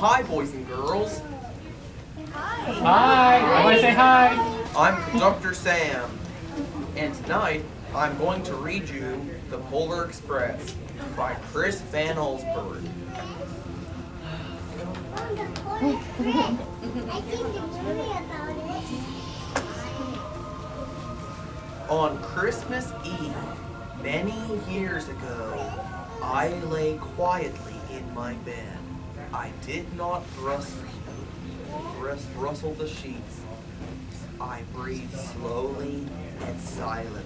Hi, boys and girls. Hi. Everybody say hi. I'm Conductor Sam, and tonight I'm going to read you The Polar Express by Chris Van Allsburg. On Christmas Eve, many years ago, I lay quietly in my bed. I did not rustle the sheets. I breathed slowly and silently.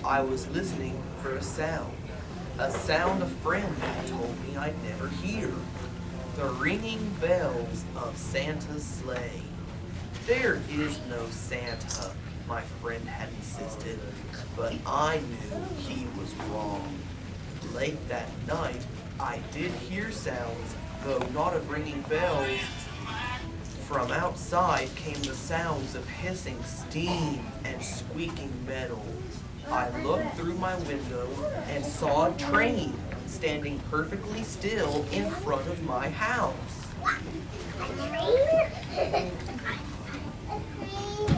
I was listening for a sound a friend had told me I'd never hear. The ringing bells of Santa's sleigh. There is no Santa, my friend had insisted, but I knew he was wrong. Late that night, I did hear sounds, though not of ringing bells. From outside came the sounds of hissing steam and squeaking metal. I looked through my window and saw a train standing perfectly still in front of my house.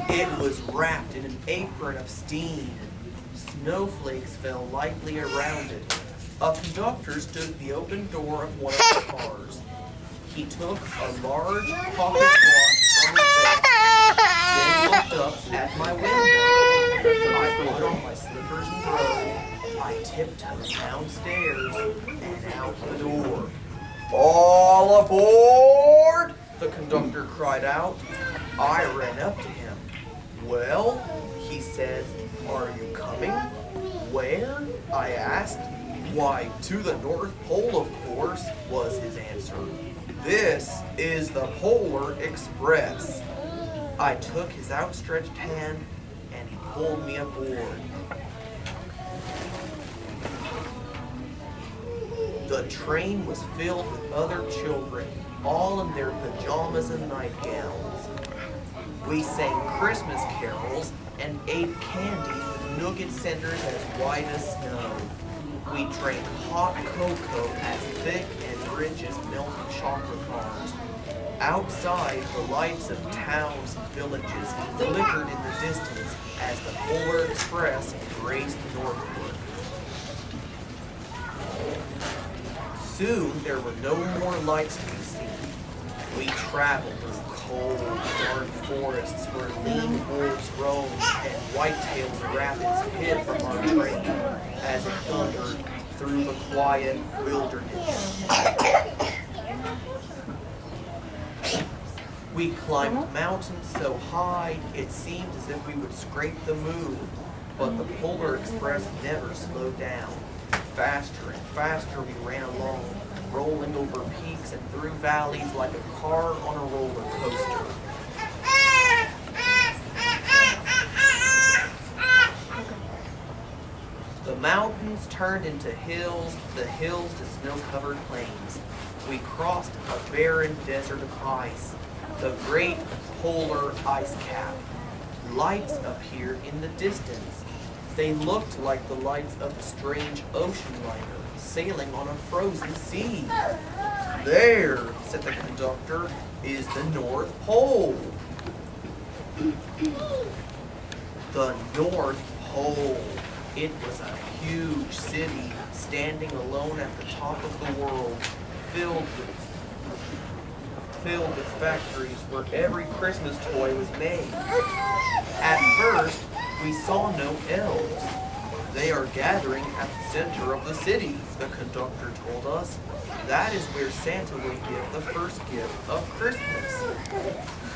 It was wrapped in an apron of steam. Snowflakes fell lightly around it. A conductor stood at the open door of one of the cars. He took a large pocket watch from his vest, then looked up at my window. I put on my slippers and robe. I tiptoed downstairs and out the door. All aboard! The conductor cried out. I ran up to him. Well, he said, are you coming? Where? I asked. Why, to the North Pole, of course, was his answer. This is the Polar Express. I took his outstretched hand and he pulled me aboard. The train was filled with other children, all in their pajamas and nightgowns. We sang Christmas carols and ate candy with nougat centers as white as snow. We drank hot cocoa as thick and rich as milk and chocolate bars. Outside, the lights of towns and villages flickered in the distance as the Polar Express raced northward. Soon there were no more lights to be seen. We traveled through cold, dark forests where lean wolves roamed and white-tailed rabbits hid from our train as it thundered through the quiet wilderness. We climbed mountains so high it seemed as if we would scrape the moon, but the Polar Express never slowed down. Faster and faster we ran along, rolling over peaks and through valleys like a car on a roller coaster. The mountains turned into hills, the hills to snow-covered plains. We crossed a barren desert of ice, the great polar ice cap. Lights appeared in the distance. They looked like the lights of a strange ocean liner sailing on a frozen sea. There, said the conductor, is the North Pole. The North Pole. It was a huge city standing alone at the top of the world, filled with factories where every Christmas toy was made. At first, we saw no elves. They are gathering at the center of the city, the conductor told us. That is where Santa will give the first gift of Christmas.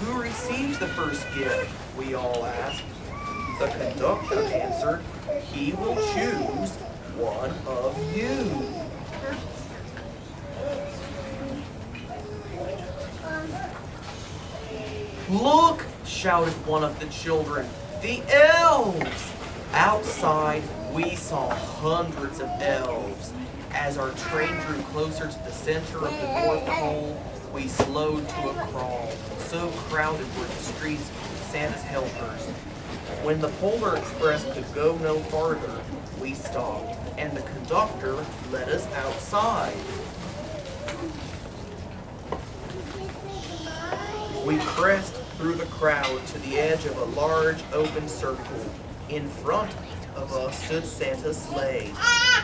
Who receives the first gift? We all asked. The conductor answered, he will choose one of you. Look, shouted one of the children, the elves! Outside, we saw hundreds of elves. As our train drew closer to the center of the North Pole, we slowed to a crawl. So crowded were the streets with Santa's helpers. When the Polar Express could go no farther, we stopped, and the conductor led us outside. We pressed through the crowd to the edge of a large open circle. In front of us stood Santa's sleigh.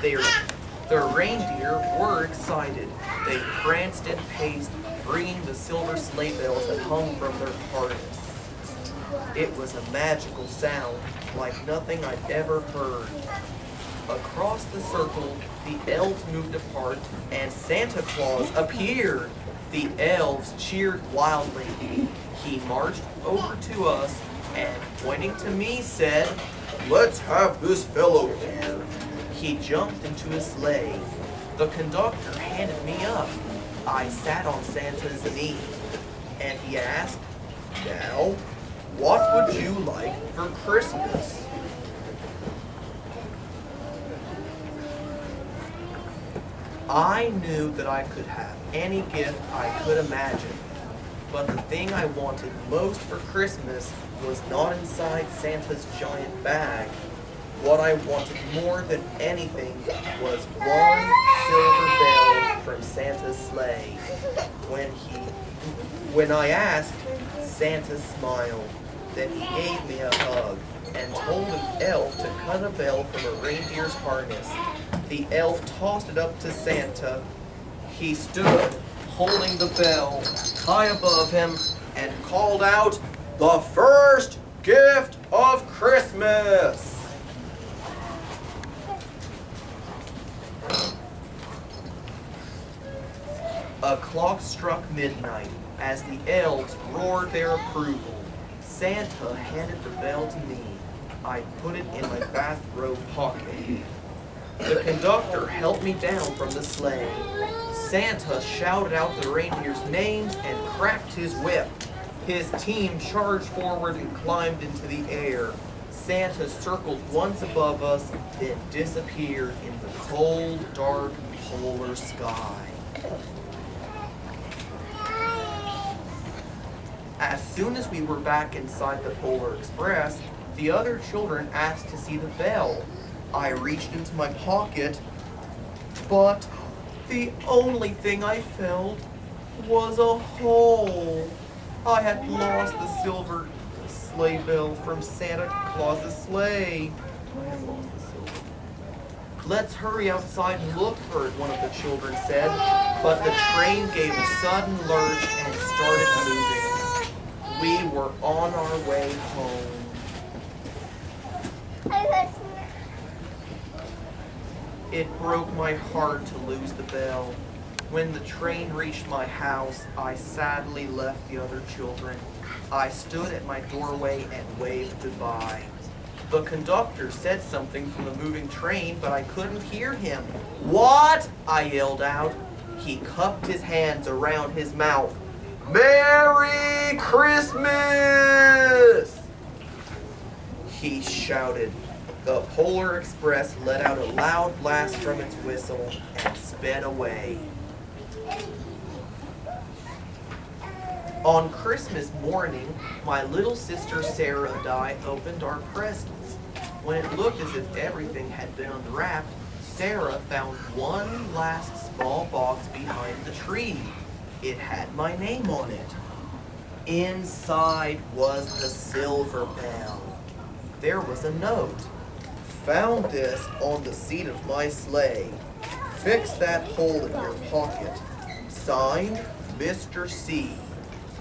Their reindeer were excited. They pranced and paced, ringing the silver sleigh bells that hung from their harness. It was a magical sound, like nothing I'd ever heard. Across the circle, the elves moved apart, and Santa Claus appeared. The elves cheered wildly. He marched over to us and, pointing to me, said, "Let's have this fellow here." He jumped into his sleigh. The conductor handed me up. I sat on Santa's knee, and he asked, "Now, what would you like for Christmas?" I knew that I could have any gift I could imagine, but the thing I wanted most for Christmas was not inside Santa's giant bag. What I wanted more than anything was one silver bell from Santa's sleigh. When I asked, Santa smiled. Then he gave me a hug and told an elf to cut a bell from a reindeer's harness. The elf tossed it up to Santa. He stood, holding the bell high above him, and called out, "The first gift of Christmas!" A clock struck midnight as the elves roared their approval. Santa handed the bell to me. I put it in my bathrobe pocket. The conductor helped me down from the sleigh. Santa shouted out the reindeers' names and cracked his whip. His team charged forward and climbed into the air. Santa circled once above us, then disappeared in the cold, dark, polar sky. As soon as we were back inside the Polar Express, the other children asked to see the bell. I reached into my pocket, but the only thing I felt was a hole. I had lost the silver sleigh bell from Santa Claus's sleigh. I had lost the silver. "Let's hurry outside and look for it," one of the children said, but the train gave a sudden lurch and started moving. We were on our way home. It broke my heart to lose the bell. When the train reached my house, I sadly left the other children. I stood at my doorway and waved goodbye. The conductor said something from the moving train, but I couldn't hear him. "What?" I yelled out. He cupped his hands around his mouth. "Merry Christmas!" he shouted. The Polar Express let out a loud blast from its whistle and sped away. On Christmas morning, my little sister Sarah and I opened our presents. When it looked as if everything had been unwrapped, Sarah found one last small box behind the tree. It had my name on it. Inside was the silver bell. There was a note. "Found this on the seat of my sleigh. Fix that hole in your pocket. Signed, Mr. C."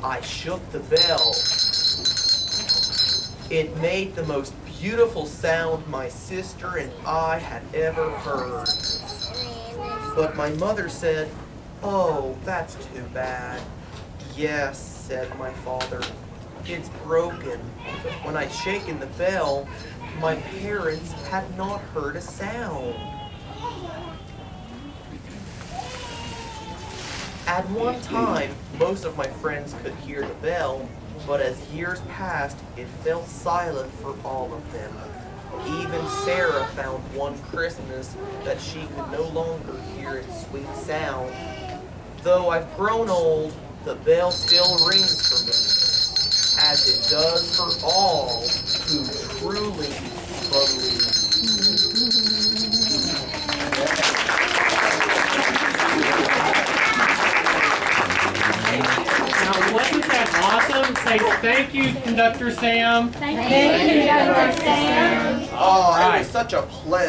I shook the bell. It made the most beautiful sound my sister and I had ever heard. But my mother said, "Oh, that's too bad." "Yes," said my father, "it's broken. When I'd shaken the bell, my parents had not heard a sound." At one time, most of my friends could hear the bell, but as years passed, it fell silent for all of them. Even Sarah found one Christmas that she could no longer hear its sweet sound. Though I've grown old, the bell still rings for me, as it does for all who truly believe. Thank you. that awesome? Say thank you, Conductor Sam. Thank you, Conductor Sam. Oh, it was such a pleasure.